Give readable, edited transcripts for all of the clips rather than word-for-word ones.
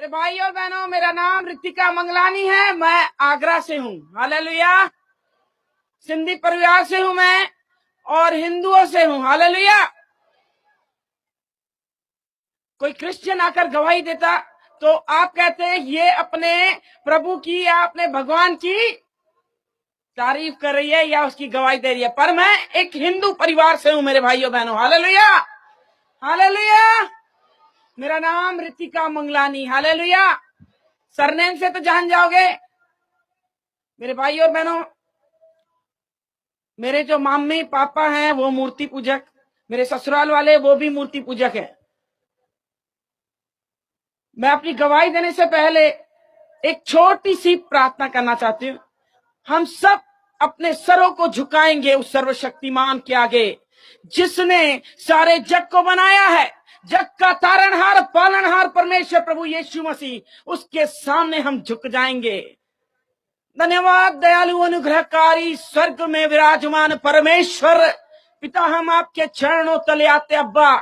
मेरे भाई और बहनों, मेरा नाम रितिका मंगलानी है। मैं आगरा से हूँ। हालेलुया। सिंधी परिवार से हूँ मैं और हिंदुओं से हूँ। हालेलुया। कोई क्रिश्चियन आकर गवाही देता तो आप कहते हैं ये अपने प्रभु की या अपने भगवान की तारीफ कर रही है या उसकी गवाही दे रही है। पर मैं एक हिंदू परिवार से हूँ मेरे भाइयों बहनों। हालेलुया। हालेलुया। मेरा नाम रितिका मंगलानी। हालेलुया। सरनेम से तो जान जाओगे। मेरे भाई और बहनों, मेरे जो मम्मी पापा हैं वो मूर्ति पूजक, मेरे ससुराल वाले वो भी मूर्ति पूजक हैं। मैं अपनी गवाही देने से पहले एक छोटी सी प्रार्थना करना चाहती हूँ। हम सब अपने सरों को झुकाएंगे उस सर्वशक्तिमान के आगे जिसने सारे जग को बनाया है। जग का तारणहार पालनहार परमेश्वर प्रभु यीशु मसीह, उसके सामने हम झुक जाएंगे। धन्यवाद दयालु अनुग्रहकारी स्वर्ग में विराजमान परमेश्वर पिता, हम आपके चरणों तले आते। अब्बा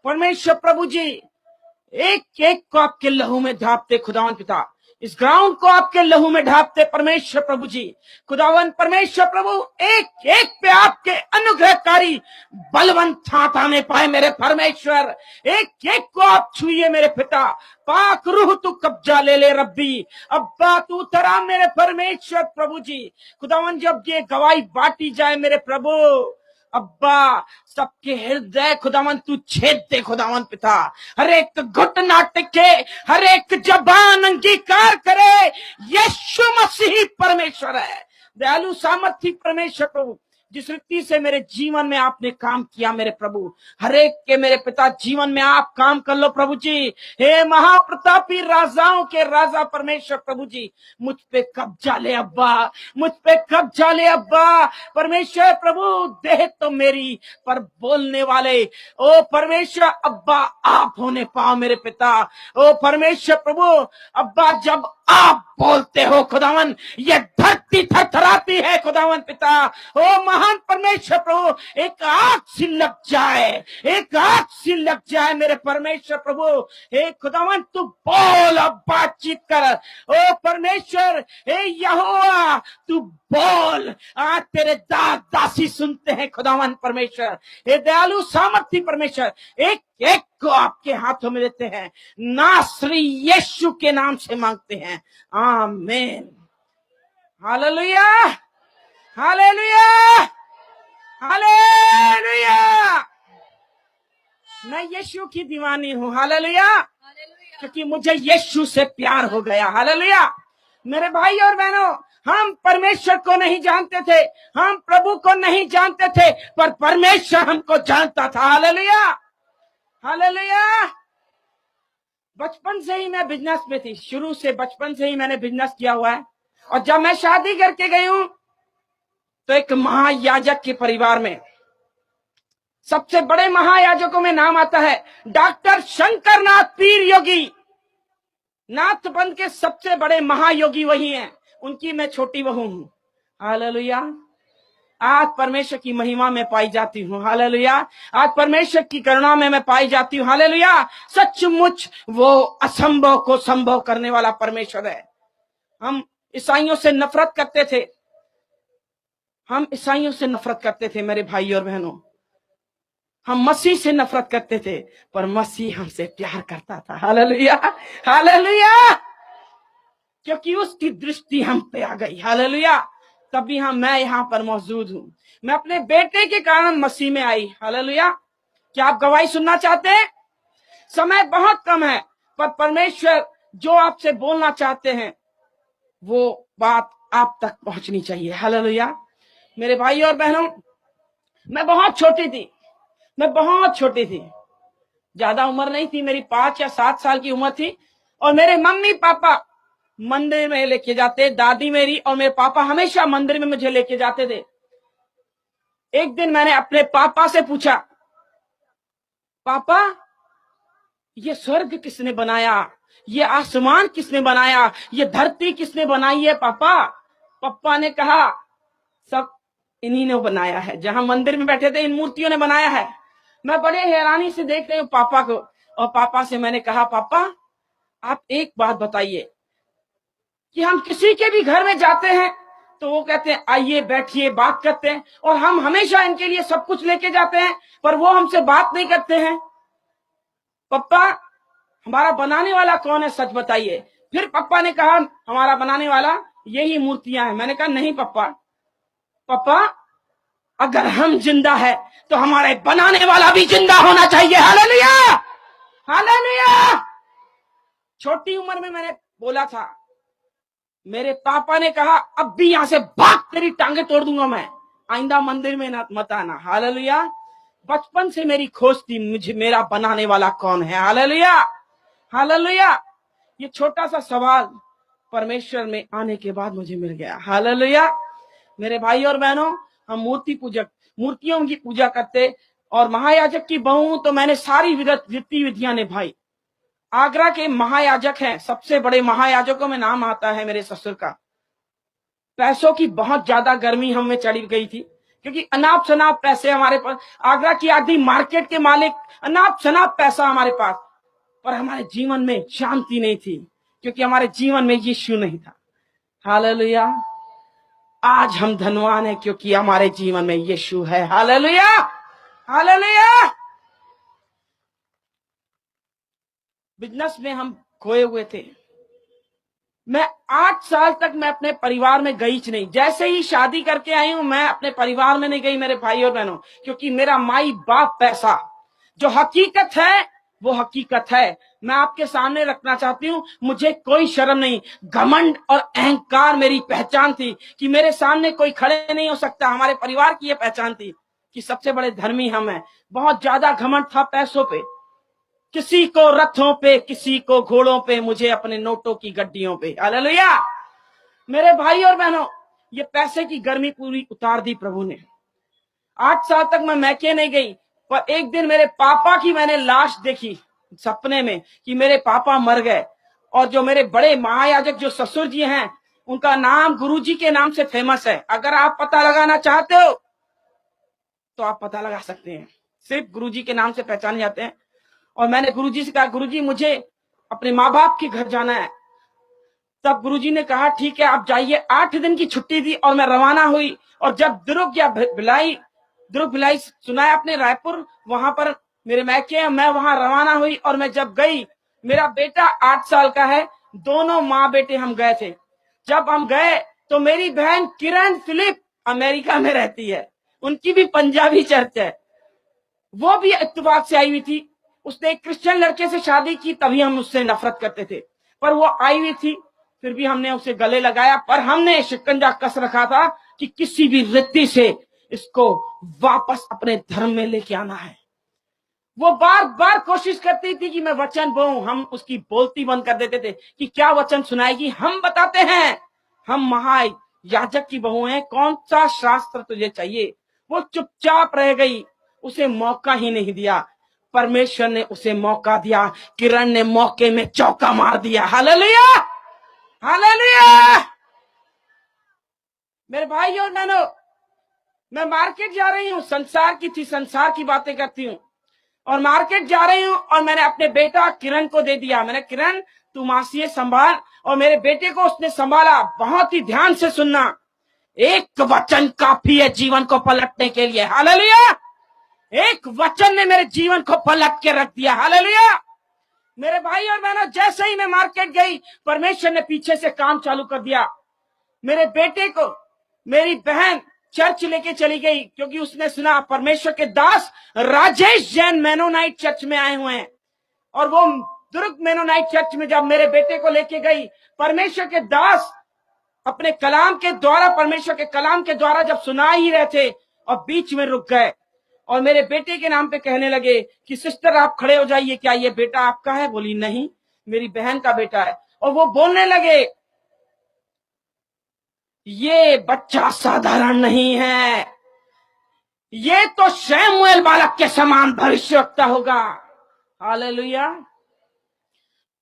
परमेश्वर प्रभु जी, एक एक को आपके लहू में ढापते खुदावन पिता, इस ग्राउंड को आपके लहू में ढापते परमेश्वर प्रभु जी। खुदावन परमेश्वर प्रभु, एक एक पे आपके अनुग्रहकारी बलवंत हाथ आने पाए मेरे परमेश्वर। एक एक को आप छुइए मेरे पिता। पाक रूह तू कब्जा ले ले रब्बी। अब्बा तू तरा मेरे परमेश्वर प्रभु जी। खुदावन जब ये गवाही बांटी जाए मेरे प्रभु, अब्बा सबके हृदय खुदावन तू छेद दे खुदावन पिता। हर एक घुटना टिके, हर एक जबान अंगीकार करे यीशु मसीह परमेश्वर है। दयालु सामर्थी परमेश्वर प्रभु, जिस रीति से मेरे जीवन में आपने काम किया मेरे प्रभु, हर एक के मेरे पिता जीवन में आप काम कर लो प्रभु जी। हे महाप्रतापी राजाओं के राजा परमेश्वर प्रभु जी, मुझ पे कब्जा ले अब्बा, मुझ पे कब्जा ले अब्बा परमेश्वर प्रभु। देह तो मेरी पर बोलने वाले ओ परमेश्वर अब्बा आप होने पाओ मेरे पिता। ओ परमेश्वर प्रभु अब्बा, जब आप बोलते हो खुदावन, ये धरती थरथराती है खुदावन पिता। ओ महान परमेश्वर प्रभु, एक आग सी लग जाए, एक आग सी लग जाए मेरे परमेश्वर प्रभु। हे खुदावन तू बोल अब बातचीत कर। ओ परमेश्वर हे यहोवा तू बोल, आज तेरे दास दासी सुनते हैं खुदावन परमेश्वर। हे दयालु सामर्थी परमेश्वर, एक एक को आपके हाथों में देते हैं, नासरी यीशु के नाम से मांगते हैं, आमीन। हालेलुया। हालेलुया। हालेलुया। मैं यीशु की दीवानी हूँ। हालेलुया। क्योंकि मुझे यीशु से प्यार हो गया। हालेलुया। मेरे भाई और बहनों, हम परमेश्वर को नहीं जानते थे, हम प्रभु को नहीं जानते थे, पर परमेश्वर हमको जानता था। हालेलुया। हालेलुया। बचपन से ही मैं बिजनेस में थी, शुरू से बचपन से ही मैंने बिजनेस किया हुआ है। और जब मैं शादी करके गई हूं तो एक महायाजक के परिवार में, सबसे बड़े महायाजकों में नाम आता है डॉक्टर शंकर नाथ पीर योगी। नाथबंद के सबसे बड़े महायोगी वही हैं, उनकी मैं छोटी बहू हूं। हालेलुया। आज परमेश्वर की महिमा में पाई जाती हूँ। हालेलुया। आज परमेश्वर की करुणा में मैं पाई जाती हूँ। हालेलुया। सचमुच वो असंभव को संभव करने वाला परमेश्वर है। हम ईसाइयों से नफरत करते थे, हम ईसाइयों से नफरत करते थे मेरे भाई और बहनों। हम मसीह से नफरत करते थे, पर मसीह हमसे प्यार करता था। हालेलुया। हालेलुया। क्योंकि उसकी दृष्टि हम पे आ गई। हालेलुया। तभी मैं यहाँ पर मौजूद हूँ। मैं अपने बेटे के कारण मसीह में आई। हालेलुया। क्या आप गवाही सुनना चाहते हैं? समय बहुत कम है, पर परमेश्वर जो आपसे बोलना चाहते हैं वो बात आप तक पहुंचनी चाहिए। हालेलुया। मेरे भाई और बहनों, मैं बहुत छोटी थी, मैं बहुत छोटी थी, ज्यादा उम्र नहीं थी, मेरी 5 या 7 साल की उम्र थी। और मेरे मम्मी पापा मंदिर में लेके जाते, दादी मेरी और मेरे पापा हमेशा मंदिर में मुझे लेके जाते थे। एक दिन मैंने अपने पापा से पूछा, पापा ये स्वर्ग किसने बनाया, ये आसमान किसने बनाया, ये धरती किसने बनाई है पापा? पापा ने कहा सब इन्हीं ने बनाया है, जहां मंदिर में बैठे थे इन मूर्तियों ने बनाया है। मैं बड़े हैरानी से देख रही हूँ पापा को, और पापा से मैंने कहा पापा आप एक बात बताइए कि हम किसी के भी घर में जाते हैं तो वो कहते हैं आइए बैठिए बात करते हैं, और हम हमेशा इनके लिए सब कुछ लेके जाते हैं, पर वो हमसे बात नहीं करते हैं। पप्पा, हमारा बनाने वाला कौन है, सच बताइए। फिर पप्पा ने कहा हमारा बनाने वाला यही मूर्तियां हैं। मैंने कहा नहीं पप्पा, पप्पा अगर हम जिंदा है तो हमारे बनाने वाला भी जिंदा होना चाहिए। Hallelujah, hallelujah. छोटी उम्र में मैंने बोला था, मेरे पापा ने कहा अब भी यहां से भाग, तेरी टांगे तोड़ दूंगा मैं, आइंदा मंदिर में मत आना। हालेलुया। बचपन से मेरी खोज थी, मुझे मेरा बनाने वाला कौन है। Hallelujah, hallelujah. ये छोटा सा सवाल परमेश्वर में आने के बाद मुझे मिल गया। हालेलुया। मेरे भाई और बहनों, हम मूर्ति पूजक, मूर्तियों की पूजा करते, और महायाजक की बहू तो मैंने सारी रीति विधियां निभाई। आगरा के महायाजक हैं, सबसे बड़े महायाजकों में नाम आता है मेरे ससुर का। पैसों की बहुत ज्यादा गर्मी हमें चढ़ी गई थी, क्योंकि अनाप शनाप पैसे हमारे पास, आगरा की आधी मार्केट के मालिक, अनाप शनाप पैसा हमारे पास, पर हमारे जीवन में शांति नहीं थी, क्योंकि हमारे जीवन में यीशु नहीं था। हालेलुया। आज हम धनवान हैं क्योंकि हमारे जीवन में यीशु है। Hallelujah, hallelujah. बिजनेस में हम खोए हुए थे। मैं 8 साल तक मैं अपने परिवार में गई नहीं। जैसे ही शादी करके आई हूं, मैं अपने परिवार में नहीं गई मेरे भाई और बहनों, क्योंकि मेरा माई बाप पैसा, जो हकीकत है वो हकीकत है। मैं आपके सामने रखना चाहती हूं, मुझे कोई शर्म नहीं, घमंड और अहंकार मेरी पहचान थी कि मेरे सामने कोई खड़े नहीं हो सकता। हमारे परिवार की यह पहचान थी कि सबसे बड़े धर्मी हम हैं। बहुत ज्यादा घमंड था पैसों पे, किसी को रथों पे, किसी को घोड़ों पे, मुझे अपने नोटों की गड्डियों पे। हालेलुया। मेरे भाई और बहनों, ये पैसे की गर्मी पूरी उतार दी प्रभु ने। 8 साल तक मैं मैके नहीं गई, पर एक दिन मेरे पापा की मैंने लाश देखी सपने में कि मेरे पापा मर गए। और जो मेरे बड़े महायाजक जो ससुर जी हैं, उनका नाम गुरुजी के नाम से फेमस है। अगर आप पता लगाना चाहते हो तो आप पता लगा सकते हैं, सिर्फ गुरुजी के नाम से पहचाने जाते हैं। और मैंने गुरुजी से कहा, गुरुजी मुझे अपने माँ बाप के घर जाना है। तब गुरुजी ने कहा ठीक है आप जाइए। 8 दिन की छुट्टी थी और मैं रवाना हुई। और जब दुर्ग या भिलाई सुना है आपने, रायपुर, वहां पर मेरे मैके, मैं वहां रवाना हुई। और मैं जब गई, मेरा बेटा 8 साल का है, दोनों माँ बेटे हम गए थे। जब हम गए तो मेरी बहन किरण फिलिप अमेरिका में रहती है, उनकी भी पंजाबी चर्च है, वो भी इत्तेफाक से आई हुई थी। उसने एक क्रिश्चियन लड़के से शादी की, तभी हम उससे नफरत करते थे, पर वो आई हुई थी, फिर भी हमने उसे गले लगाया। पर हमने शिकंजा कस रखा था कि किसी भी रीति से इसको वापस अपने धर्म में लेके आना है। वो बार बार कोशिश करती थी कि मैं वचन बोलूं, हम उसकी बोलती बंद कर देते थे कि क्या वचन सुनाएगी। हम बताते हैं हम महायाजक की बहू हैं, कौन सा शास्त्र तुझे चाहिए। वो चुपचाप रह गई, उसे मौका ही नहीं दिया। परमेश्वर ने उसे मौका दिया, किरण ने मौके में चौका मार दिया। Hallelujah, hallelujah. मेरे भाई और बहनों, मैं मार्केट जा रही हूँ, संसार की थी, संसार की बातें करती हूँ, और मार्केट जा रही हूँ और मैंने अपने बेटा किरण को दे दिया। मैंने, किरण तू मासी संभाल, और मेरे बेटे को उसने संभाला। बहुत ही ध्यान से सुनना, एक वचन काफी है जीवन को पलटने के लिए। हालेलुया। एक वचन ने मेरे जीवन को पलट के रख दिया। हालेलुया। मेरे भाई और बहनों, जैसे ही मैं मार्केट गई, परमेश्वर ने पीछे से काम चालू कर दिया। मेरे बेटे को मेरी बहन चर्च लेके चली गई, क्योंकि उसने सुना परमेश्वर के दास राजेश जैन मेनोनाइट चर्च में आए हुए हैं। और वो दुर्ग मेनोनाइट चर्च में जब मेरे बेटे को लेके गई, परमेश्वर के दास अपने कलाम के द्वारा, परमेश्वर के कलाम के द्वारा जब सुना ही रहे थे, और बीच में रुक गए और मेरे बेटे के नाम पे कहने लगे कि सिस्टर आप खड़े हो जाइए, क्या ये बेटा आपका है? बोली नहीं, मेरी बहन का बेटा है। और वो बोलने लगे ये बच्चा साधारण नहीं है, ये तो शमूएल बालक के समान भविष्यवक्ता होगा। हालेलुया।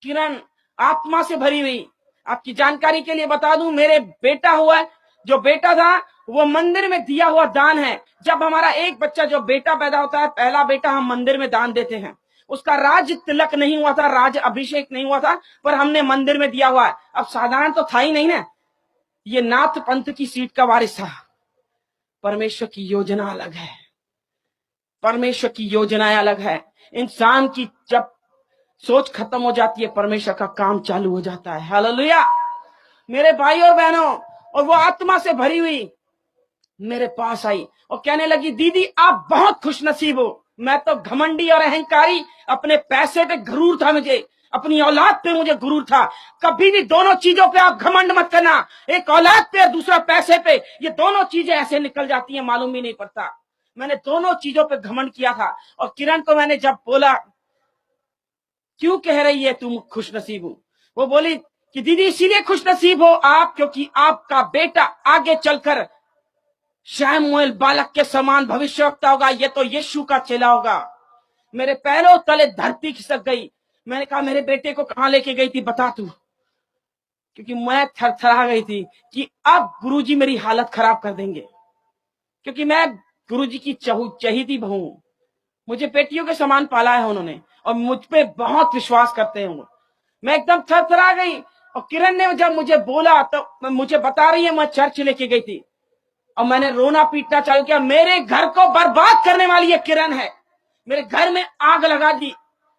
किरण आत्मा से भरी हुई। आपकी जानकारी के लिए बता दूं, मेरे बेटा हुआ, जो बेटा था वो मंदिर में दिया हुआ दान है। जब हमारा एक बच्चा, जो बेटा पैदा होता है, पहला बेटा, हम मंदिर में दान देते हैं। उसका राज तिलक नहीं हुआ था, राज अभिषेक नहीं हुआ था, पर हमने मंदिर में दिया हुआ है। अब साधारण तो था ही नहीं ना, ये नाथ पंथ की सीट का वारिस था। परमेश्वर की योजना अलग है, परमेश्वर की योजनाएं अलग है। इंसान की जब सोच खत्म हो जाती है, परमेश्वर का काम चालू हो जाता है। हालेलुया मेरे भाई और बहनों। और वो आत्मा से भरी हुई मेरे पास आई और कहने लगी, दीदी आप बहुत खुशनसीब हो। मैं तो घमंडी और अहंकारी, अपने पैसे पे गुरूर था मुझे, अपनी औलाद पे मुझे गुरूर था। कभी भी दोनों चीजों पे आप घमंड मत करना, एक औलाद पे और दूसरा पैसे पे, ये दोनों चीजें ऐसे निकल जाती हैं मालूम भी नहीं पड़ता। मैंने दोनों चीजों पे घमंड किया था। और किरण को मैंने जब बोला, क्यों कह रही है तुम खुशनसीब हो, वो बोली कि दीदी इसीलिए खुशनसीब हो आप, क्योंकि आपका बेटा आगे चलकर शमूएल बालक के समान भविष्यवक्ता होगा, ये तो यीशु का चेला होगा। मेरे पैरों तले धरती खिसक गई। मैंने कहा, मेरे बेटे को कहां लेके गई थी बता तू, क्योंकि मैं थरथरा गई थी कि अब गुरुजी मेरी हालत खराब कर देंगे, क्योंकि मैं गुरुजी की चहेती बहू हूं। मुझे बेटियों के समान पाला है उन्होंने और मुझ पे बहुत विश्वास करते हैं। मैं एकदम थरथरा गई। और किरण ने जब मुझे बोला तो मुझे बता रही है मैं चर्च लेके गई थी और मैंने रोना पीटना चालू किया। मेरे घर को बर्बाद करने वाली ये किरण है, मेरे घर में आग लगा दी।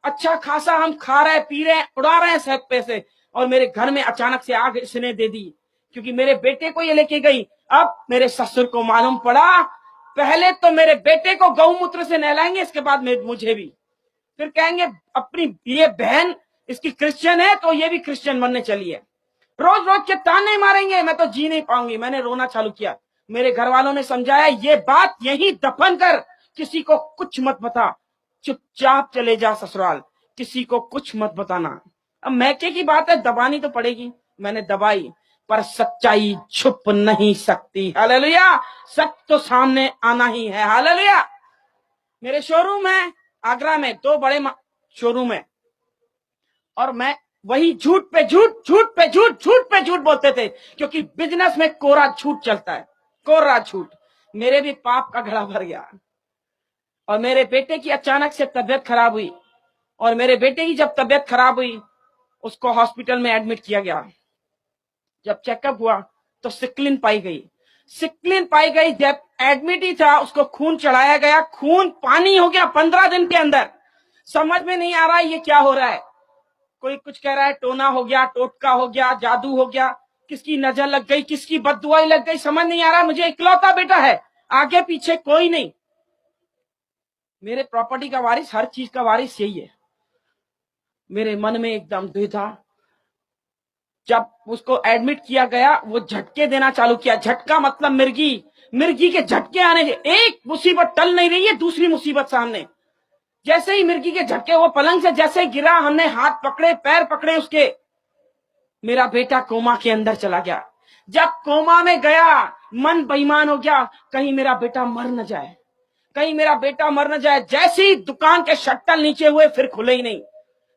अच्छा खासा हम खा रहे पी रहे उड़ा रहे हैं सब पैसे, और मेरे घर में अचानक से आग इसने दे दी, क्योंकि मेरे बेटे को ये लेके गई। अब मेरे ससुर को मालूम पड़ा, पहले तो मेरे बेटे को गौमूत्र से नहलाएंगे, इसके बाद मुझे भी। फिर कहेंगे अपनी ये बहन इसकी क्रिश्चियन है तो ये भी क्रिश्चियन बनने चली है। रोज रोज के ताने मारेंगे, मैं तो जी नहीं पाऊंगी। मैंने रोना चालू किया। मेरे घर वालों ने समझाया, ये बात यहीं दफन कर, किसी को कुछ मत बता, चुपचाप चले जा ससुराल, किसी को कुछ मत बताना। अब मैके की बात है, दबानी तो पड़ेगी। मैंने दबाई, पर सच्चाई छुप नहीं सकती। हालेलुया, सच तो सामने आना ही है। हालेलुया। मेरे शोरूम है आगरा में, 2 बड़े शोरूम है, और मैं वही झूठ पे झूठ, झूठ पे झूठ, झूठ पे झूठ बोलते थे, क्योंकि बिजनेस में कोरा झूठ चलता है, कोरा झूठ। मेरे भी पाप का घड़ा भर गया। और मेरे बेटे की अचानक से तबीयत खराब हुई, और मेरे बेटे की जब तबीयत खराब हुई, उसको हॉस्पिटल में एडमिट किया गया। जब चेकअप हुआ तो सिक्लिन पाई गई। सिक्लिन पाई गई, जब एडमिट ही था उसको खून चढ़ाया गया, खून पानी हो गया 15 दिन के अंदर। समझ में नहीं आ रहा है ये क्या हो रहा है। कोई कुछ कह रहा है टोना हो गया, टोटका हो गया, जादू हो गया, किसकी नजर लग गई, किसकी बददुआई लग गई, समझ नहीं आ रहा। मुझे इकलौता बेटा है, आगे पीछे कोई नहीं। मेरे प्रॉपर्टी का वारिस, हर चीज का वारिस यही है। मेरे मन में एकदम द्विधा। जब उसको एडमिट किया गया, वो झटके देना चालू किया। झटका मतलब मिर्गी, मिर्गी के झटके आने। एक मुसीबत टल नहीं रही है, दूसरी मुसीबत सामने। जैसे ही मिर्गी के झटके, वो पलंग से जैसे गिरा, हमने हाथ पकड़े पैर पकड़े उसके, मेरा बेटा कोमा के अंदर चला गया। जब कोमा में गया, मन बेईमान हो गया, कहीं मेरा बेटा मर न जाए, कहीं मेरा बेटा मर न जाए। जैसे ही दुकान के शटर नीचे हुए, फिर खुले ही नहीं।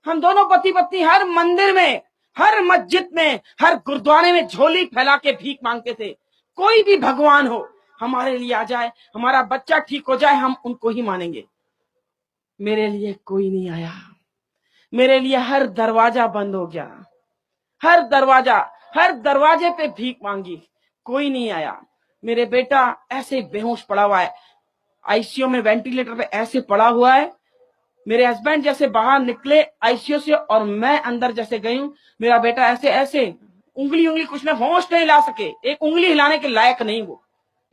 हम दोनों पति पत्नी हर मंदिर में, हर मस्जिद में, हर गुरुद्वारे में झोली फैला के भीख मांगते थे। कोई भी भगवान हो हमारे लिए आ जाए, हमारा बच्चा ठीक हो जाए, हम उनको ही मानेंगे। मेरे लिए कोई नहीं आया। मेरे लिए हर दरवाजा बंद हो गया, हर दरवाजे पे भीख मांगी, कोई नहीं आया। मेरे बेटा ऐसे बेहोश पड़ा हुआ है, आईसीयू में वेंटिलेटर पे ऐसे पड़ा हुआ है। मेरे हस्बैंड जैसे बाहर निकले आईसीयू से और मैं अंदर जैसे गई हूं, मेरा बेटा ऐसे ऐसे उंगली कुछ में होश नहीं ला सके, एक उंगली हिलाने के लायक नहीं, वो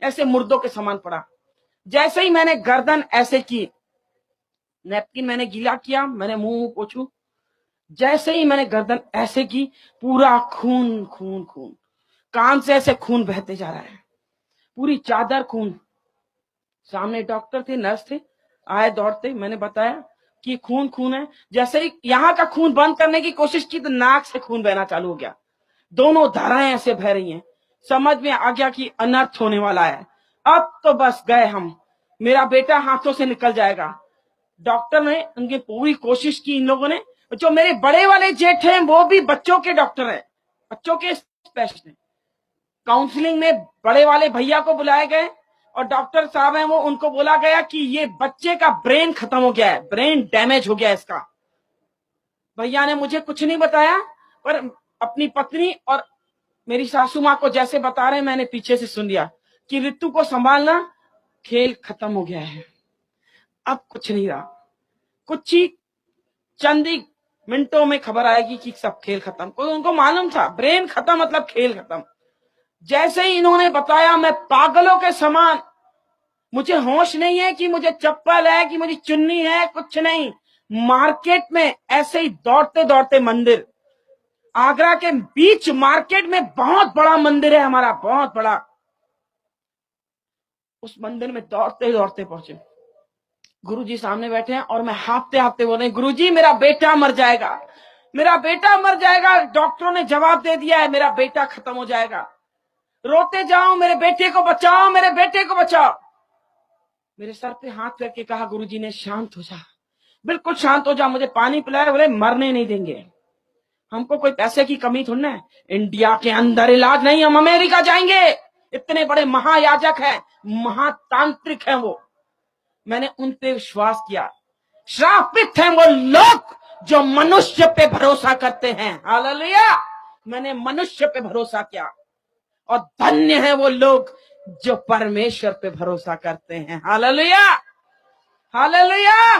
ऐसे मुर्दों के समान पड़ा। जैसे ही मैंने गर्दन ऐसे की, नैपकिन मैंने गीला किया, मैंने मुंह पोछू, जैसे ही मैंने गर्दन ऐसे की, पूरा खून खून खून, कान से ऐसे खून बहते जा रहा है, पूरी चादर खून। सामने डॉक्टर थे, नर्स थे, आए दौड़ते। मैंने बताया कि खून खून है। जैसे ही यहाँ का खून बंद करने की कोशिश की तो नाक से खून बहना चालू हो गया, दोनों धाराएं ऐसे बह रही हैं। समझ में आ गया कि अनर्थ होने वाला है। अब तो बस गए हम, मेरा बेटा हाथों से निकल जाएगा। डॉक्टर ने उनकी पूरी कोशिश की। इन लोगों ने, जो मेरे बड़े वाले जेठ हैं वो भी बच्चों के डॉक्टर हैं, बच्चों के स्पेशलिस्ट हैं। काउंसलिंग में बड़े वाले भैया को बुलाए गए, और डॉक्टर साहब हैं वो, उनको बोला गया कि ये बच्चे का ब्रेन खत्म हो गया है, ब्रेन डैमेज हो गया है इसका। भैया ने मुझे कुछ नहीं बताया, पर अपनी पत्नी और मेरी सासू माँ को जैसे बता रहे मैंने पीछे से सुन लिया कि ऋतु को संभालना, खेल खत्म हो गया है, अब कुछ नहीं रहा। कुछ ही चंद ही मिनटों में खबर आएगी कि सब खेल खत्म। कोई उनको मालूम था ब्रेन खत्म मतलब खेल खत्म। जैसे ही इन्होंने बताया मैं पागलों के समान, मुझे होश नहीं है कि मुझे चप्पल है कि मुझे चुन्नी है, कुछ नहीं। मार्केट में ऐसे ही दौड़ते दौड़ते मंदिर, आगरा के बीच मार्केट में बहुत बड़ा मंदिर है हमारा, बहुत बड़ा। उस मंदिर में दौड़ते दौड़ते पहुंचे, गुरुजी सामने बैठे हैं और मैं हाँफते हाँफते बोल रहे हैं, गुरुजी मेरा बेटा मर जाएगा, मेरा बेटा मर जाएगा, डॉक्टरों ने जवाब दे दिया है मेरा बेटा खत्म हो जाएगा, रोते जाओ, मेरे बेटे को बचाओ, मेरे बेटे को बचाओ। मेरे सर पे हाथ करके कहा गुरुजी ने, शांत हो जा, बिल्कुल शांत हो जा, मुझे पानी पिलाया। बोले मरने नहीं देंगे, हमको कोई पैसे की कमी थोड़ी है, इंडिया के अंदर इलाज नहीं, हम अमेरिका जाएंगे, इतने बड़े महायाजक हैं, महातांत्रिक हैं वो। मैंने उन पे विश्वास किया। श्रापित हैं वो लोग जो मनुष्य पे भरोसा करते हैं, हालेलुया। मैंने मनुष्य पे भरोसा किया, और धन्य है वो लोग जो परमेश्वर पे भरोसा करते हैं, हालेलुया, हालेलुया।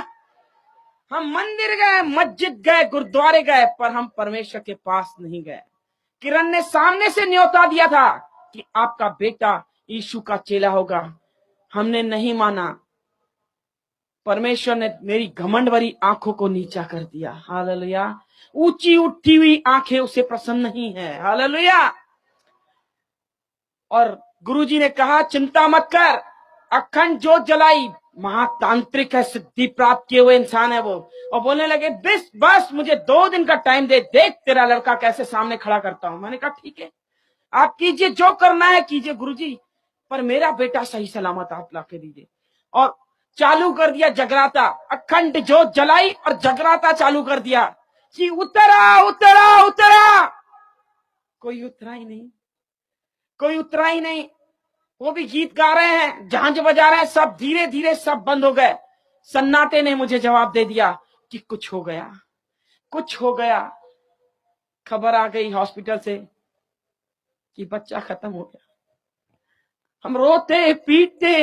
हम मंदिर गए, मस्जिद गए, गुरुद्वारे गए, पर हम परमेश्वर के पास नहीं गए। किरण ने सामने से न्योता दिया था कि आपका बेटा यीशु का चेला होगा, हमने नहीं माना। परमेश्वर ने मेरी घमंड भरी आंखों को नीचा कर दिया, हालेलुया। ऊंची उठी हुई आंखें उसे प्रसन्न नहीं है, हालेलुया। और गुरुजी ने कहा चिंता मत कर, अखंड जोत जलाई, महातांत्रिक है, सिद्धि प्राप्त किए हुए इंसान है वो। और बोलने लगे बस मुझे 2 दिन का टाइम दे, देख तेरा लड़का कैसे सामने खड़ा करता हूं। मैंने कहा ठीक है, आप कीजिए, जो करना है कीजिए गुरुजी, पर मेरा बेटा सही सलामत आप ला के दीजिए। और चालू कर दिया जगराता, अखंड जोत जलाई और जगराता चालू कर दिया कि उतरा उतरा उतरा। कोई उतरा ही नहीं, कोई उतरा ही नहीं। वो भी गीत गा रहे हैं, झांझ बजा रहे हैं, सब धीरे धीरे सब बंद हो गए। सन्नाटे ने मुझे जवाब दे दिया कि कुछ हो गया, कुछ हो गया। खबर आ गई हॉस्पिटल से कि बच्चा खत्म हो गया। हम रोते पीटते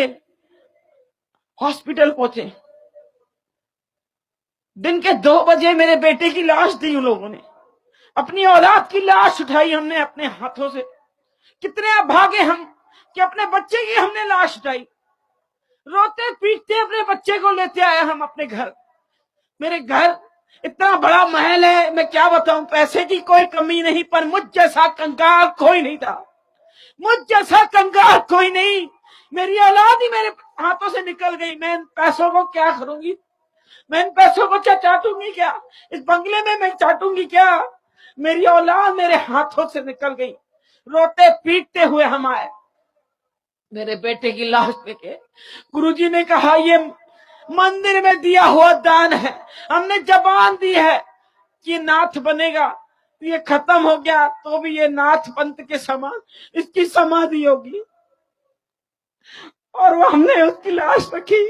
हॉस्पिटल पहुंचे। दिन के 2 बजे मेरे बेटे की लाश दी उन लोगों ने, अपनी औलाद की लाश उठाई हमने अपने हाथों से। कितने अभागे हम कि अपने बच्चे की हमने लाश उठाई। रोते पीटते अपने बच्चे को लेते आए हम अपने घर। मेरे घर इतना बड़ा महल है, मैं क्या बताऊं, पैसे की कोई कमी नहीं, पर मुझ जैसा कंगाल कोई नहीं था, मुझ जैसा कंगाल कोई नहीं। मेरी औलाद ही मेरे हाथों से निकल गई। मैं इन पैसों को क्या करूंगी, मैं इन पैसों को क्या चाटूंगी, क्या इस बंगले में मैं चाटूंगी क्या। मेरी औलाद मेरे हाथों से निकल गई। रोते पीटते हुए हम आए, मेरे बेटे की लाश लेके। गुरुजी ने कहा ये मंदिर में दिया हुआ दान है, हमने जबान दी है कि नाथ बनेगा। ये खत्म हो गया तो भी ये नाथ पंथ के समान इसकी समाधि होगी। और वो हमने उसकी लाश रखी।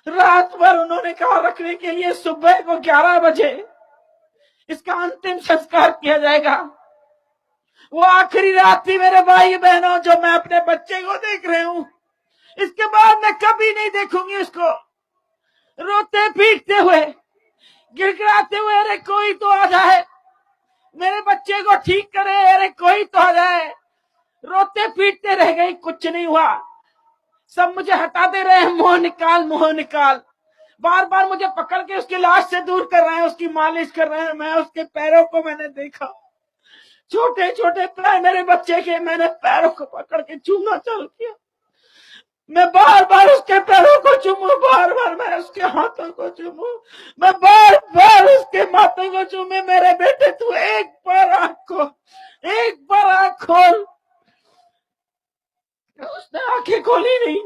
रात भर उन्होंने कहा रखने के लिए, सुबह को 11 बजे इसका अंतिम संस्कार किया जाएगा। वो आखिरी रात थी मेरे भाई बहनों जो मैं अपने बच्चे को देख रहे हूं। इसके बाद मैं कभी नहीं देखूंगी उसको। रोते पीटते हुए, गिड़गिड़ाते हुए, अरे कोई तो आ जाए मेरे बच्चे को ठीक करे, अरे कोई तो आ जाए। रोते पीटते रह गई, कुछ नहीं हुआ। सब मुझे हटाते रहे, मुंह निकाल मुंह निकाल। बार बार मुझे पकड़ के उसकी लाश से दूर कर रहे हैं, उसकी मालिश कर रहे हैं। मैं उसके पैरों को मैंने देखा, छोटे छोटे पैर मेरे बच्चे के, मैंने पैरों को पकड़ के चूमना चालू किया। मैं बार बार उसके पैरों को चूमू, बार बार मैं उसके हाथों को चूमू, मैं बार बार उसके माथों को चूमे। मेरे बेटे तू एक बार आंख खोल, एक बार आंख खोल। उसने आंखें खोली नहीं।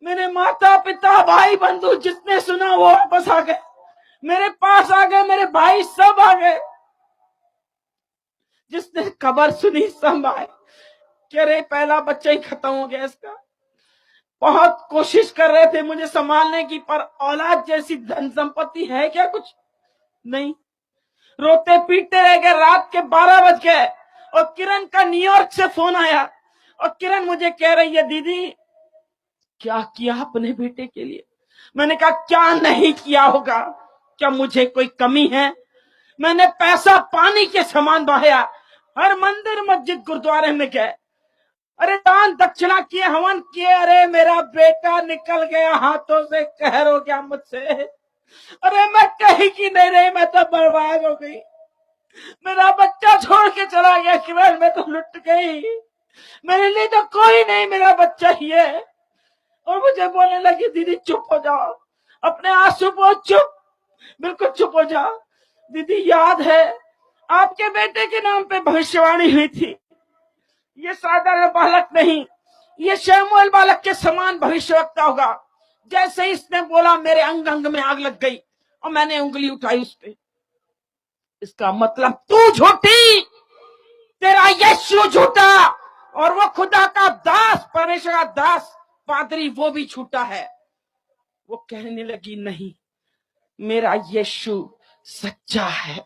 मेरे माता पिता भाई बंधु जितने सुना वो वापस आ गए, मेरे पास आ गए, मेरे भाई सब आ गए। जिसने खबर सुनी सब आए कह रहे पहला बच्चा ही खत्म हो गया इसका। बहुत कोशिश कर रहे थे मुझे संभालने की, पर औलाद जैसी धन संपत्ति है क्या? कुछ नहीं। रोते पीटते रह गए। रात के 12 बज गए और किरण का न्यूयॉर्क से फोन आया और किरण मुझे कह रही है, दीदी क्या किया अपने बेटे के लिए? मैंने कहा क्या नहीं किया होगा, क्या मुझे कोई कमी है? मैंने पैसा पानी के समान बहाया, हर मंदिर मस्जिद गुरुद्वारे में गए, अरे दान दक्षिणा किए, हवन किए। अरे मेरा बेटा निकल गया हाथों से, कहर हो गया मुझसे। अरे मैं कहीं की नहीं रही, मैं तो बर्बाद हो गई। मेरा बच्चा छोड़ के चला गया किरण, मैं तो लुट गई। मेरे लिए तो कोई नहीं, मेरा बच्चा ही है। और मुझे बोलने लगी, दीदी चुप हो जाओ, अपने आंसू पोंछ, चुप, बिल्कुल चुप हो जाओ। दीदी याद है आपके बेटे के नाम पे भविष्यवाणी हुई थी, ये साधारण बालक नहीं, ये शमूएल बालक के समान भविष्यवक्ता होगा। जैसे इसने बोला मेरे अंग अंग में आग लग गई और मैंने उंगली उठाई उस पे। इसका मतलब तू झूठी, तेरा यीशु झूठा, और वो खुदा का दास, परमेश्वर का दास पादरी, वो भी झूठा है। वो कहने लगी नहीं, मेरा यीशु सच्चा है।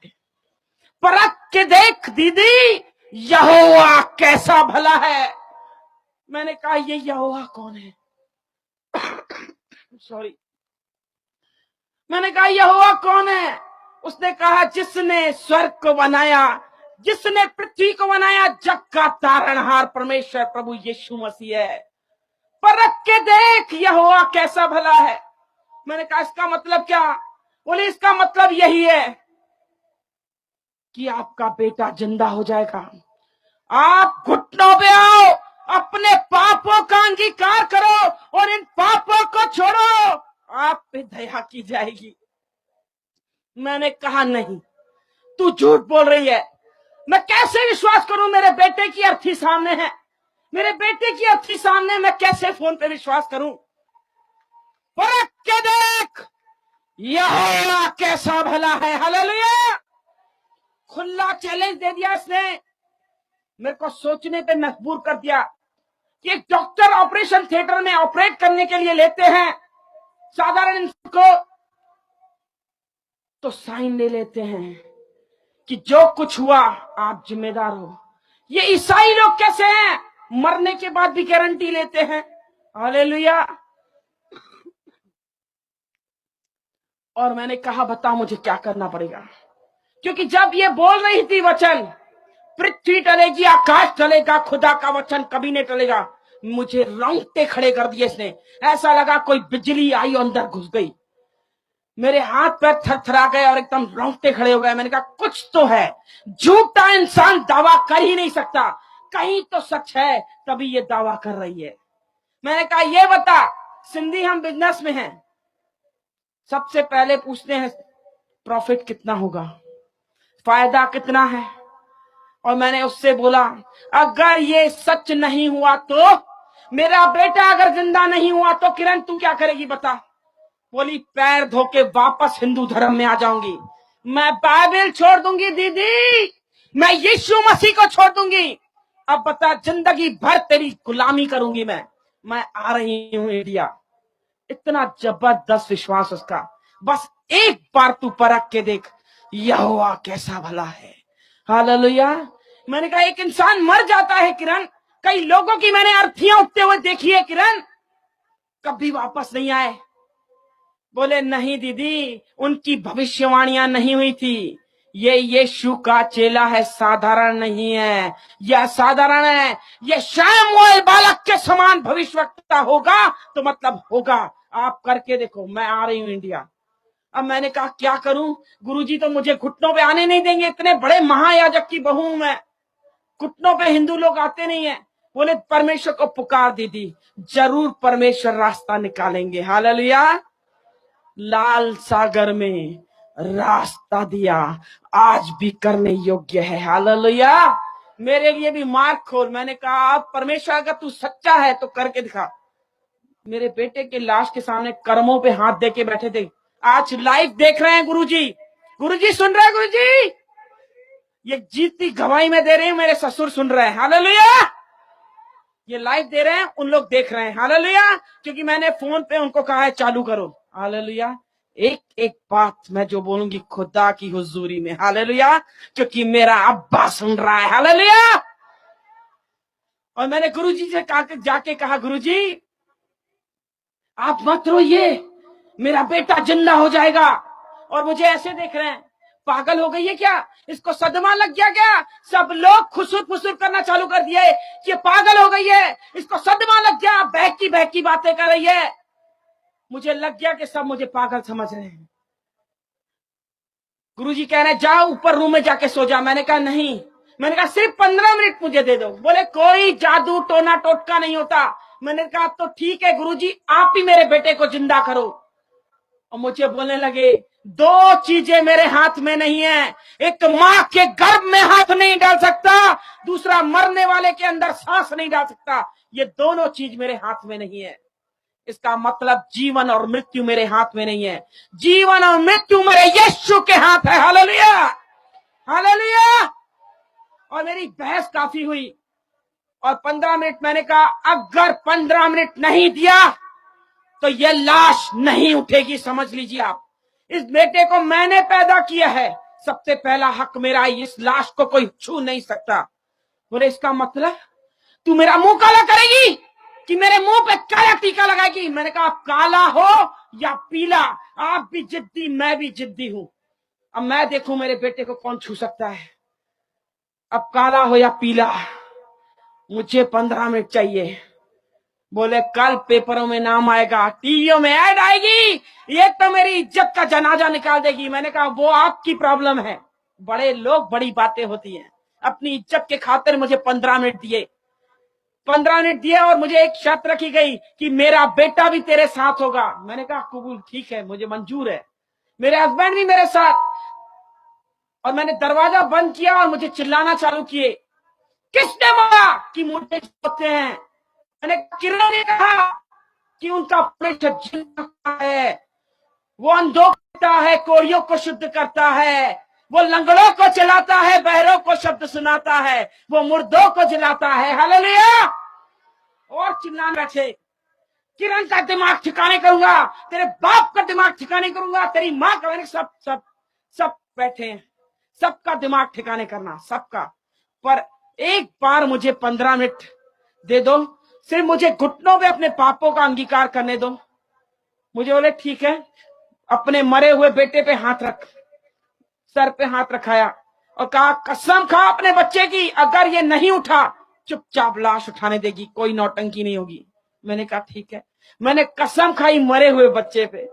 परख के देख दीदी, यहोवा कैसा भला है। मैंने कहा ये यहोवा कौन है? सॉरी, मैंने कहा यहोवा कौन है? उसने कहा जिसने स्वर्ग को बनाया, जिसने पृथ्वी को बनाया, जग का तारणहार परमेश्वर प्रभु यीशु मसीह है। परख के देख यहोवा कैसा भला है। मैंने कहा इसका मतलब क्या? बोले इसका मतलब यही है कि आपका बेटा जिंदा हो जाएगा। आप घुटनों पे आओ, अपने पापों का अंगीकार करो और इन पापों को छोड़ो, आप पे दया की जाएगी। मैंने कहा नहीं, तू झूठ बोल रही है। मैं कैसे विश्वास करूं? मेरे बेटे की अर्थी सामने है, मेरे बेटे की अर्थी सामने, मैं कैसे फोन पे विश्वास करूं? परख के देख यहोवा कैसा भला है। हालेलुया। खुला चैलेंज दे दिया इसने, मेरे को सोचने पे मजबूर कर दिया कि एक डॉक्टर ऑपरेशन थिएटर में ऑपरेट करने के लिए लेते हैं साधारण इंसान को, तो साइन ले लेते हैं कि जो कुछ हुआ आप जिम्मेदार हो। ये ईसाई लोग कैसे हैं? मरने के बाद भी गारंटी लेते हैं। हालेलुया। और मैंने कहा बता मुझे क्या करना पड़ेगा, क्योंकि जब ये बोल रही थी वचन, पृथ्वी टलेगी आकाश टलेगा, खुदा का वचन कभी नहीं टलेगा, मुझे रोंगटे खड़े कर दिए इसने। ऐसा लगा कोई बिजली आई और अंदर घुस गई, मेरे हाथ पैर थरथरा गए और एकदम रोंगटे खड़े हो गए। मैंने कहा कुछ तो है, झूठा इंसान दावा कर ही नहीं सकता, कहीं तो सच है तभी ये दावा कर रही है। मैंने कहा ये बता, सिंधी हम बिजनेस में हैं, सबसे पहले पूछते हैं प्रॉफिट कितना होगा, फायदा कितना है। और मैंने उससे बोला अगर ये सच नहीं हुआ तो, मेरा बेटा अगर जिंदा नहीं हुआ तो किरण तू क्या करेगी बता? बोली पैर धो के वापस हिंदू धर्म में आ जाऊंगी, मैं बाइबल छोड़ दूंगी दीदी, मैं यीशु मसीह को छोड़ दूंगी। अब बता, जिंदगी भर तेरी गुलामी करूंगी मैं आ रही हूं इंडिया। इतना जबरदस्त विश्वास उसका। बस एक बार तू परख के देख यहोवा कैसा भला है। हालेलुया। मैंने कहा एक इंसान मर जाता है किरण, कई लोगों की मैंने अर्थियां उठते हुए देखी है किरण, कभी वापस नहीं आए। बोले नहीं दीदी, उनकी भविष्यवाणियां नहीं हुई थी, ये यीशु का चेला है, साधारण नहीं है, यह साधारण है, ये शमूएल बालक के समान भविष्यवक्ता होगा तो मतलब होगा। आप करके देखो, मैं आ रही हूं इंडिया। अब मैंने कहा क्या करूं? गुरुजी तो मुझे घुटनों पे आने नहीं देंगे, इतने बड़े महायाजक की बहू हूं मैं, घुटनों पे हिंदू लोग आते नहीं है। बोले परमेश्वर को पुकार दीदी, जरूर परमेश्वर रास्ता निकालेंगे। हालेलुया। लाल सागर में रास्ता दिया, आज भी करने योग्य है। हालेलुया। मेरे लिए भी मार्ग खोल। मैंने कहा आप परमेश्वर अगर तू सच्चा है तो करके दिखा। मेरे बेटे के लाश के सामने कर्मों पे हाथ दे के बैठे थे, आज लाइव देख रहे हैं गुरुजी। गुरुजी सुन रहे हैं? गुरुजी ये जीती गवाही में दे रही हूं, मेरे ससुर सुन रहे हैं। हालेलुया। ये लाइव दे रहे हैं, उन लोग देख रहे हैं। हालेलुया। क्योंकि मैंने फोन पे उनको कहा है चालू करो। हालेलुया। एक एक बात मैं जो बोलूंगी खुदा की हुजूरी में। हालेलुया। क्योंकि मेरा अब्बा सुन रहा है। हालेलुया। और मैंने गुरुजी से जाके कहा, गुरुजी आप मत रोइए, मेरा बेटा जिंदा हो जाएगा। और मुझे ऐसे देख रहे हैं, पागल हो गई है क्या, इसको सदमा लग गया क्या। सब लोग खुसुर फुसुर करना चालू कर दिए कि पागल हो गई है, इसको सदमा लग गया, बहकी बहकी बातें कर रही है। मुझे लग गया कि सब मुझे पागल समझ रहे हैं। गुरुजी कह रहे जाओ ऊपर रूम में जाके सो जा। मैंने कहा नहीं, मैंने कहा सिर्फ 15 मिनट मुझे दे दो। बोले कोई जादू टोना टोटका नहीं होता। मैंने कहा तो ठीक है गुरुजी, आप ही मेरे बेटे को जिंदा करो। और मुझे बोलने लगे, दो चीजें मेरे हाथ में नहीं है, एक मां के गर्भ में हाथ नहीं डाल सकता, दूसरा मरने वाले के अंदर सांस नहीं डाल सकता। ये दोनों चीज मेरे हाथ में नहीं है। इसका मतलब जीवन और मृत्यु मेरे हाथ में नहीं है, जीवन और मृत्यु मेरे यीशु के हाथ है। Hallelujah, hallelujah. और मेरी बहस काफी हुई और 15 मिनट मैंने कहा अगर 15 मिनट नहीं दिया तो ये लाश नहीं उठेगी। समझ लीजिए आप, इस बेटे को मैंने पैदा किया है, सबसे पहला हक मेरा, इस लाश को कोई छू नहीं सकता। बोले इसका मतलब तू मेरा मुंह काला करेगी कि मेरे मुंह पे काला टीका लगाएगी। मैंने कहा काला हो या पीला, आप भी जिद्दी मैं भी जिद्दी हूं। अब मैं देखूं मेरे बेटे को कौन छू सकता है। अब काला हो या पीला, मुझे 15 मिनट चाहिए। बोले कल पेपरों में नाम आएगा, टीवियों में ऐड आएगी, ये तो मेरी इज्जत का जनाजा निकाल देगी। मैंने कहा वो आपकी प्रॉब्लम है, बड़े लोग बड़ी बातें होती हैं। अपनी इज्जत के खातिर मुझे 15 मिनट दिए, 15 मिनट दिए और मुझे एक शर्त रखी गई कि मेरा बेटा भी तेरे साथ होगा। मैंने कहा कबूल, ठीक है, मुझे मंजूर है, मेरे हस्बैंड भी मेरे साथ। और मैंने दरवाजा बंद किया और मुझे चिल्लाना चालू किए, किसने मारा कि मुझे होते हैं। मैंने किरण ने कहा कि उनका प्रेशर जिंदा है, वो अंधों करता है, कोड़ियों को शुद्ध करता है, वो लंगड़ों को चलाता है, बहरों को शब्द सुनाता है, वो मुर्दों को जलाता है। हालेलुया। और चिल्लाने बैठे, किरण का दिमाग ठिकाने करूंगा, तेरे बाप का दिमाग ठिकाने करूंगा, तेरी माँ का। सब सब सब बैठे हैं, सबका दिमाग ठिकाने करना, सबका। पर एक बार मुझे 15 मिनट दे दो, सिर्फ मुझे घुटनों पे अपने पापों का अंगीकार करने दो। मुझे बोले ठीक है। अपने मरे हुए बेटे पे हाथ रख, सर पे हाथ रखाया और कहा कसम खा अपने बच्चे की, अगर ये नहीं उठा चुपचाप लाश उठाने देगी, कोई नौटंकी नहीं होगी। मैंने कहा ठीक है। मैंने कसम खाई मरे हुए बच्चे पे,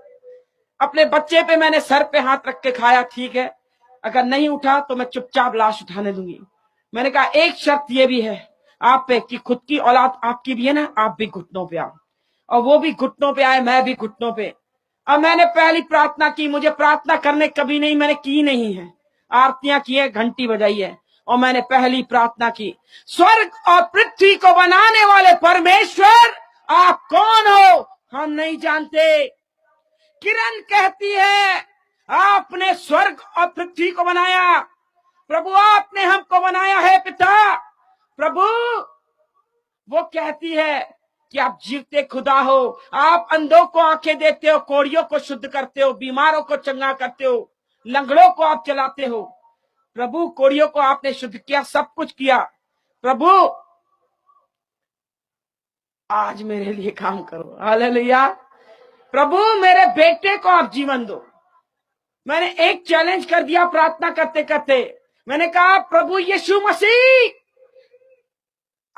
अपने बच्चे पे मैंने सर पे हाथ रख के खाया, ठीक है अगर नहीं उठा तो मैं चुपचाप लाश उठाने दूंगी। मैंने कहा एक शर्त ये भी है आप पे कि खुद की औलाद आपकी भी है ना, आप भी घुटनों पे आओ। और वो भी घुटनों पे आए, मैं भी घुटनों पे। अब मैंने पहली प्रार्थना की, मुझे प्रार्थना करने कभी नहीं, मैंने की नहीं है, आरतियां की है, घंटी बजाई है, और मैंने पहली प्रार्थना की, स्वर्ग और पृथ्वी को बनाने वाले परमेश्वर आप कौन हो हम नहीं जानते। किरण कहती है आपने स्वर्ग और पृथ्वी को बनाया प्रभु, आपने हमको बनाया है पिता प्रभु। वो कहती है कि आप जीवते खुदा हो, आप अंधों को आंखें देते हो, कोड़ियों को शुद्ध करते हो, बीमारों को चंगा करते हो, लंगड़ों को आप चलाते हो। प्रभु कोड़ियों को आपने शुद्ध किया, सब कुछ किया। प्रभु आज मेरे लिए काम करो। हालेलुया। प्रभु मेरे बेटे को आप जीवन दो। मैंने एक चैलेंज कर दिया प्रार्थना करते करते। मैंने कहा प्रभु यीशु मसीह,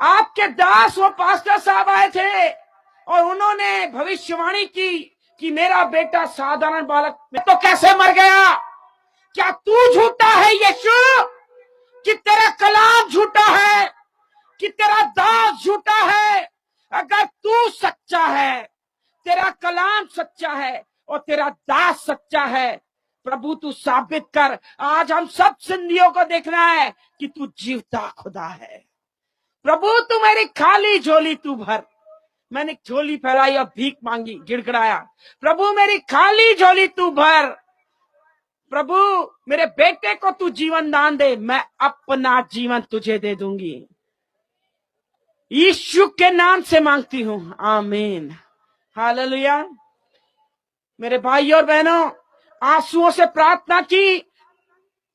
आपके दास वो पास्टर साहब आए थे और उन्होंने भविष्यवाणी की कि मेरा बेटा साधारण बालक में तो कैसे मर गया। क्या तू झूठा है यीशु, कि तेरा कलाम झूठा है, कि तेरा दास झूठा है। अगर तू सच्चा है, तेरा कलाम सच्चा है और तेरा दास सच्चा है, प्रभु तू साबित कर। आज हम सब सिंधियों को देखना है कि तू जीवता खुदा है। प्रभु तू मेरी खाली झोली तू भर। मैंने झोली फैलाई और भीख मांगी, गिड़गिड़ाया, प्रभु मेरी खाली झोली तू भर। प्रभु मेरे बेटे को तू जीवन दान दे, मैं अपना जीवन तुझे दे दूंगी। यीशु के नाम से मांगती हूं, आमीन। हालेलुया। मेरे भाई और बहनों, आंसुओं से प्रार्थना की।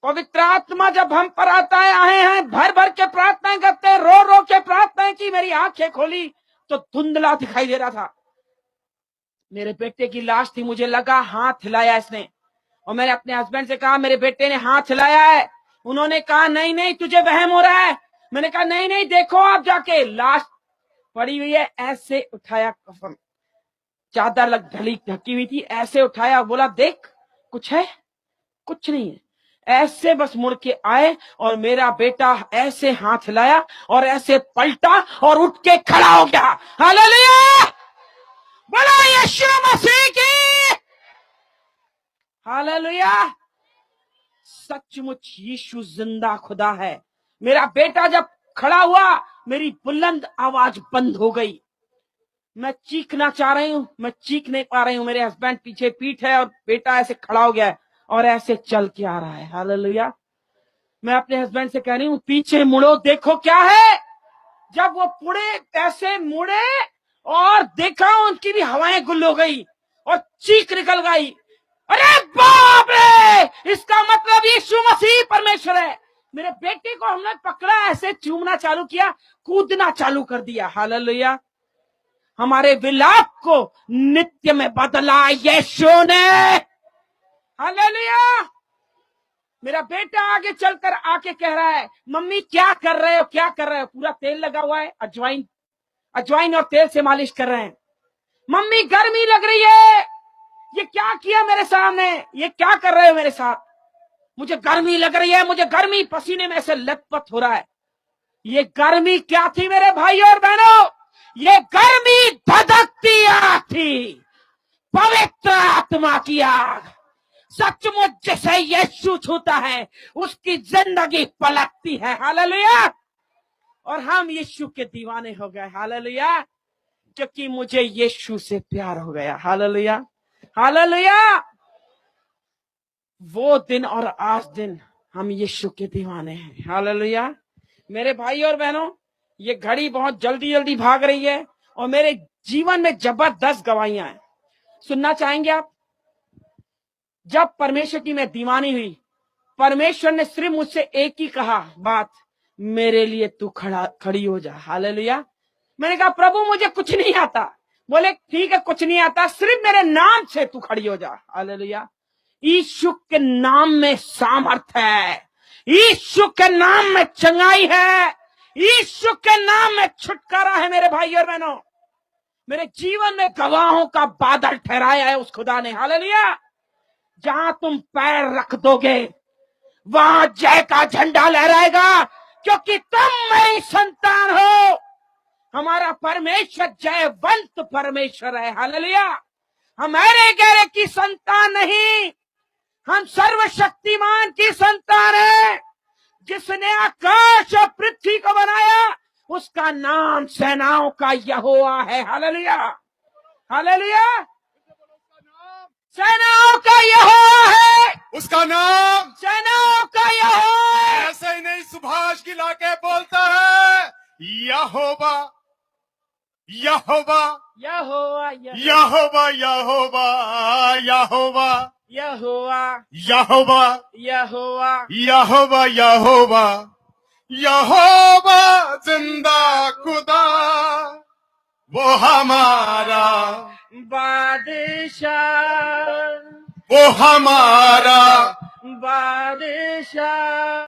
पवित्र आत्मा जब हम पर आता है, आए हैं, भर भर के प्रार्थनाएं करते हैं, रो रो के प्रार्थनाएं की। मेरी आंखें खोली तो धुंधला दिखाई दे रहा था। मेरे बेटे की लाश थी, मुझे लगा हाथ हिलाया इसने, और मैंने अपने हस्बैंड से कहा मेरे बेटे ने हाथ हिलाया है। उन्होंने कहा नहीं नहीं तुझे वहम हो रहा है। मैंने कहा नहीं नहीं देखो आप जाके, लाश पड़ी हुई है। ऐसे उठाया, कफन चादर लग ढकी हुई थी, ऐसे उठाया, बोला देख कुछ है? कुछ नहीं है। ऐसे बस मुड़ के आए और मेरा बेटा ऐसे हाथ हिलाया और ऐसे पलटा और उठ के खड़ा हो गया। हालेलुया, बोलो यीशु मसीह की। हालेलुया। सचमुच यीशु जिंदा खुदा है। मेरा बेटा जब खड़ा हुआ, मेरी बुलंद आवाज बंद हो गई। मैं चीखना चाह रही हूं, मैं चीख नहीं पा रही हूं। मेरे हस्बैंड पीछे पीठ है और बेटा ऐसे खड़ा हो गया है और ऐसे चल के आ रहा है। हालेलुया। मैं अपने हस्बैंड से कह रही हूं पीछे मुड़ो, देखो क्या है। जब वो ऐसे मुड़े और देखा, उनकी भी हवाएं गुल हो गई और चीख निकल गई, अरे बाप रे, इसका मतलब यीशु मसीह परमेश्वर है। मेरे बेटे को हमने पकड़ा, ऐसे चूमना चालू किया, कूदना चालू कर दिया। हालेलुया। हमारे विलाप को नित्य में बदला यीशु ने। हालेलुया। मेरा बेटा आगे चलकर आके कह रहा है मम्मी क्या कर रहे हो, क्या कर रहे हो? पूरा तेल लगा हुआ है, अजवाइन और तेल से मालिश कर रहे हैं। मम्मी गर्मी लग रही है, ये क्या किया मेरे सामने, ये क्या कर रहे हो मेरे साथ? मुझे गर्मी लग रही है, मुझे गर्मी, पसीने में ऐसे लथपथ हो रहा है। ये गर्मी क्या थी मेरे भाई और बहनों? ये गर्मी धधकती आग थी, पवित्र आत्मा की आग। सचमुच जिसे यीशु छूता है उसकी जिंदगी पलटती है। हालेलुया। और हम यीशु के दीवाने हो गए। हालेलुया। क्योंकि मुझे यीशु से प्यार हो गया। हालेलुया। हालेलुया। वो दिन और आज दिन हम यीशु के दीवाने हैं। हालेलुया। मेरे भाई और बहनों, ये घड़ी बहुत जल्दी जल्दी भाग रही है और मेरे जीवन में जबरदस्त गवाहियां हैं। सुनना चाहेंगे आप? जब परमेश्वर की मैं दीवानी हुई, परमेश्वर ने सिर्फ मुझसे एक ही कहा बात, मेरे लिए तू खड़ी हो जा। हालेलुया। मैंने कहा प्रभु मुझे कुछ नहीं आता। बोले ठीक है, कुछ नहीं आता, सिर्फ मेरे नाम से तू खड़ी हो जा। हालेलुया। यीशु के नाम में सामर्थ है, यीशु के नाम में चंगाई है, यीशु के नाम में छुटकारा है। मेरे भाई और बहनों, मेरे जीवन में गवाहों का बादल ठहराया है उस खुदा ने। हालेलुया। जहां तुम पैर रख दोगे वहां जय का झंडा लहराएगा, क्योंकि तुम मेरी संतान हो। हमारा परमेश्वर जयवंत परमेश्वर है। हालेलुया। हम अरे गहरे की संतान नहीं, हम सर्वशक्तिमान की संतान है। जिसने आकाश और पृथ्वी को बनाया उसका नाम सेनाओं का यहोवा है। हालेलुया। हालेलुया। सेनाओं का यहोवा है, उसका नाम सेनाओं का यहोवा। ऐसे ही नहीं सुभाष की लाके बोलता है यहोवा यहोवा यहोवा यहोवा यहोवा यहोवा यहोवा यहोवा यहोवा यहोवा यहोवा यहोवा जिंदा खुदा वो हमारा बादशाह, वो हमारा बादशाह।